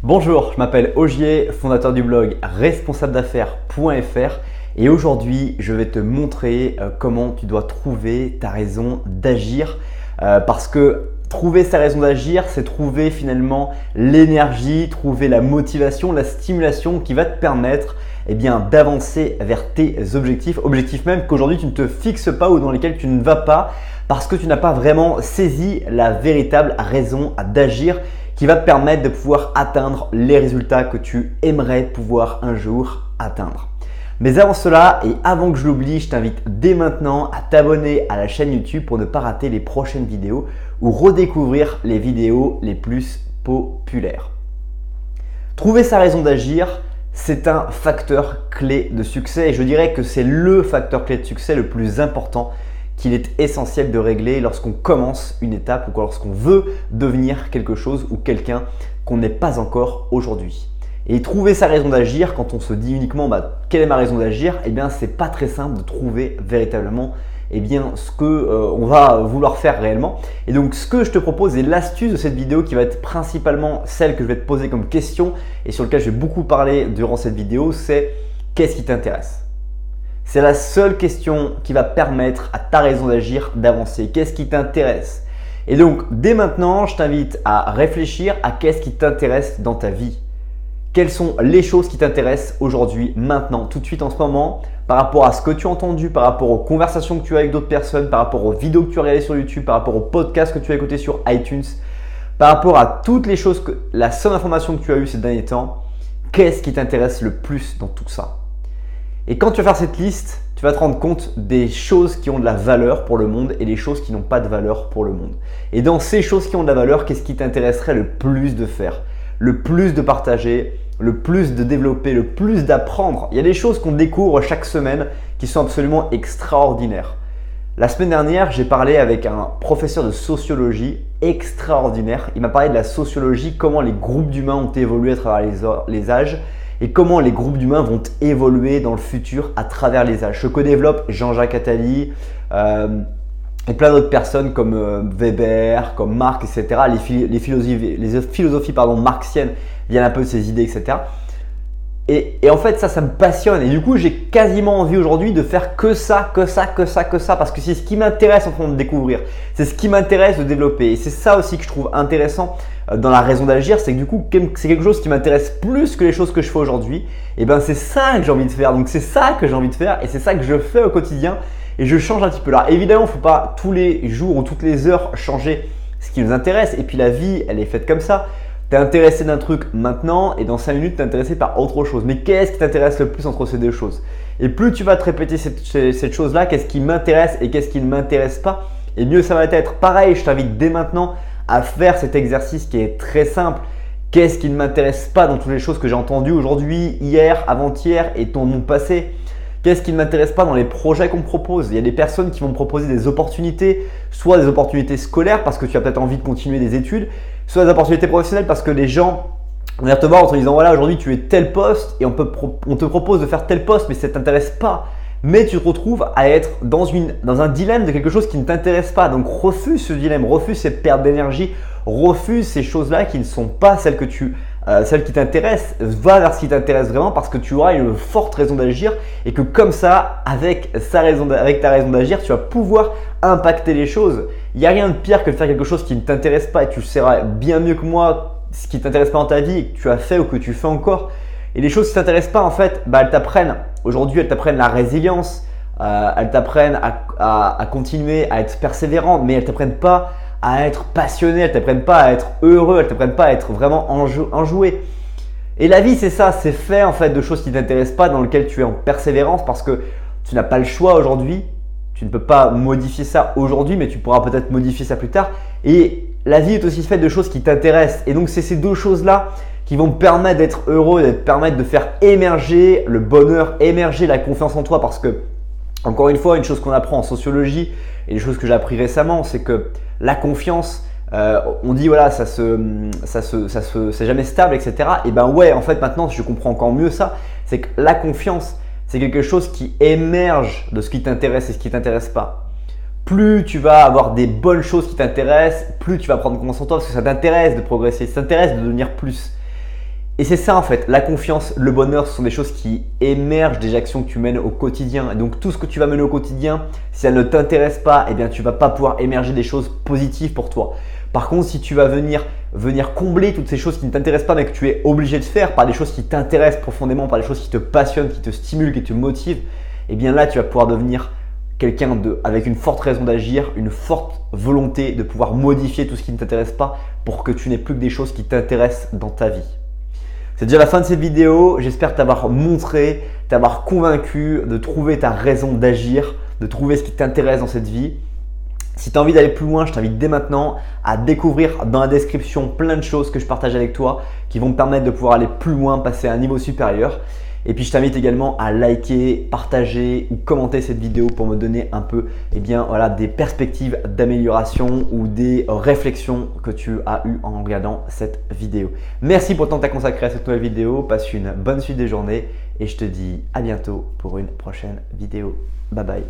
Bonjour, je m'appelle Ogier, fondateur du blog responsabledaffaires.fr et aujourd'hui je vais te montrer comment tu dois trouver ta raison d'agir parce que trouver sa raison d'agir, c'est trouver finalement l'énergie, trouver la motivation, la stimulation qui va te permettre d'avancer vers tes objectifs, objectifs même qu'aujourd'hui tu ne te fixes pas ou dans lesquels tu ne vas pas parce que tu n'as pas vraiment saisi la véritable raison d'agir qui va te permettre de pouvoir atteindre les résultats que tu aimerais pouvoir un jour atteindre. Mais avant cela et avant que je l'oublie, je t'invite dès maintenant à t'abonner à la chaîne YouTube pour ne pas rater les prochaines vidéos ou redécouvrir les vidéos les plus populaires. Trouver sa raison d'agir, c'est un facteur clé de succès et je dirais que c'est le facteur clé de succès le plus important qu'il est essentiel de régler lorsqu'on commence une étape ou lorsqu'on veut devenir quelque chose ou quelqu'un qu'on n'est pas encore aujourd'hui. Et trouver sa raison d'agir, quand on se dit uniquement quelle est ma raison d'agir, c'est pas très simple de trouver véritablement ce que on va vouloir faire réellement. Et donc ce que je te propose et l'astuce de cette vidéo qui va être principalement celle que je vais te poser comme question et sur laquelle je vais beaucoup parler durant cette vidéo, c'est qu'est-ce qui t'intéresse ? C'est la seule question qui va permettre à ta raison d'agir d'avancer. Qu'est-ce qui t'intéresse? Et donc, dès maintenant, je t'invite à réfléchir à qu'est-ce qui t'intéresse dans ta vie. Quelles sont les choses qui t'intéressent aujourd'hui, maintenant, tout de suite en ce moment, par rapport à ce que tu as entendu, par rapport aux conversations que tu as avec d'autres personnes, par rapport aux vidéos que tu as regardées sur YouTube, par rapport aux podcasts que tu as écoutés sur iTunes, par rapport à toutes les choses, la seule information que tu as eue ces derniers temps, qu'est-ce qui t'intéresse le plus dans tout ça? Et quand tu vas faire cette liste, tu vas te rendre compte des choses qui ont de la valeur pour le monde et des choses qui n'ont pas de valeur pour le monde. Et dans ces choses qui ont de la valeur, qu'est-ce qui t'intéresserait le plus de faire, le plus de partager, le plus de développer, le plus d'apprendre? Il y a des choses qu'on découvre chaque semaine qui sont absolument extraordinaires. La semaine dernière, j'ai parlé avec un professeur de sociologie extraordinaire. Il m'a parlé de la sociologie, comment les groupes d'humains ont évolué à travers les âges et comment les groupes d'humains vont évoluer dans le futur à travers les âges. Ce que développe Jean-Jacques Attali et plein d'autres personnes comme Weber, comme Marx, etc. Les philosophies marxiennes viennent un peu de ces idées, etc. Et en fait, ça me passionne. Et du coup, j'ai quasiment envie aujourd'hui de faire que ça, parce que c'est ce qui m'intéresse en train de découvrir. C'est ce qui m'intéresse de développer. Et c'est ça aussi que je trouve intéressant dans la raison d'agir, c'est que du coup, c'est quelque chose qui m'intéresse plus que les choses que je fais aujourd'hui. Et c'est ça que j'ai envie de faire. Donc c'est ça que j'ai envie de faire et c'est ça que je fais au quotidien. Et je change un petit peu là. Évidemment, il ne faut pas tous les jours ou toutes les heures changer ce qui nous intéresse. Et puis la vie, elle est faite comme ça. Tu es intéressé d'un truc maintenant et dans 5 minutes, tu es intéressé par autre chose. Mais qu'est-ce qui t'intéresse le plus entre ces deux choses? Et plus tu vas te répéter cette chose-là, qu'est-ce qui m'intéresse et qu'est-ce qui ne m'intéresse pas, et mieux ça va être. Pareil, je t'invite dès maintenant à faire cet exercice qui est très simple. Qu'est-ce qui ne m'intéresse pas dans toutes les choses que j'ai entendues aujourd'hui, hier, avant-hier et ton monde passé? Qu'est-ce qui ne m'intéresse pas dans les projets qu'on me propose? Il y a des personnes qui vont me proposer des opportunités, soit des opportunités scolaires parce que tu as peut-être envie de continuer des études, soit des opportunités professionnelles parce que les gens vont venir te voir en te disant voilà, aujourd'hui tu es tel poste et on te propose de faire tel poste mais ça ne t'intéresse pas. Mais tu te retrouves à être dans un dilemme de quelque chose qui ne t'intéresse pas. Donc refuse ce dilemme, refuse cette perte d'énergie, refuse ces choses-là qui ne sont pas celles qui t'intéressent. Va vers ce qui t'intéresse vraiment parce que tu auras une forte raison d'agir et que comme ça, avec ta raison d'agir, tu vas pouvoir impacter les choses. Il n'y a rien de pire que de faire quelque chose qui ne t'intéresse pas et tu sauras bien mieux que moi ce qui ne t'intéresse pas dans ta vie et que tu as fait ou que tu fais encore. Et les choses qui ne t'intéressent pas, en fait, elles t'apprennent. Aujourd'hui, elles t'apprennent la résilience, elles t'apprennent à continuer, à être persévérant, mais elles ne t'apprennent pas à être passionné, elles ne t'apprennent pas à être heureux, elles ne t'apprennent pas à être vraiment enjoué. Et la vie, c'est ça, c'est fait en fait de choses qui ne t'intéressent pas, dans lesquelles tu es en persévérance parce que tu n'as pas le choix aujourd'hui. Tu ne peux pas modifier ça aujourd'hui, mais tu pourras peut-être modifier ça plus tard. Et la vie est aussi faite de choses qui t'intéressent. Et donc, c'est ces deux choses-là qui vont te permettre d'être heureux, de te permettre de faire émerger le bonheur, émerger la confiance en toi. Parce que, encore une fois, une chose qu'on apprend en sociologie et des choses que j'ai appris récemment, c'est que la confiance, on dit voilà, c'est jamais stable, etc. Et ouais, en fait, maintenant, je comprends encore mieux ça. C'est que la confiance, c'est quelque chose qui émerge de ce qui t'intéresse et ce qui ne t'intéresse pas. Plus tu vas avoir des bonnes choses qui t'intéressent, plus tu vas prendre confiance en toi parce que ça t'intéresse de progresser, ça t'intéresse de devenir plus. Et c'est ça en fait, la confiance, le bonheur, ce sont des choses qui émergent des actions que tu mènes au quotidien. Et donc tout ce que tu vas mener au quotidien, si elle ne t'intéresse pas, eh bien tu ne vas pas pouvoir émerger des choses positives pour toi. Par contre, si tu vas venir combler toutes ces choses qui ne t'intéressent pas mais que tu es obligé de faire par des choses qui t'intéressent profondément, par des choses qui te passionnent, qui te stimulent, qui te motivent, eh bien là tu vas pouvoir devenir quelqu'un avec une forte raison d'agir, une forte volonté de pouvoir modifier tout ce qui ne t'intéresse pas pour que tu n'aies plus que des choses qui t'intéressent dans ta vie. C'est déjà la fin de cette vidéo. J'espère t'avoir montré, t'avoir convaincu de trouver ta raison d'agir, de trouver ce qui t'intéresse dans cette vie. Si tu as envie d'aller plus loin, je t'invite dès maintenant à découvrir dans la description plein de choses que je partage avec toi qui vont te permettre de pouvoir aller plus loin, passer à un niveau supérieur. Et puis je t'invite également à liker, partager ou commenter cette vidéo pour me donner un peu des perspectives d'amélioration ou des réflexions que tu as eues en regardant cette vidéo. Merci pour le temps que tu as consacré à cette nouvelle vidéo. Passe une bonne suite des journées et je te dis à bientôt pour une prochaine vidéo. Bye bye.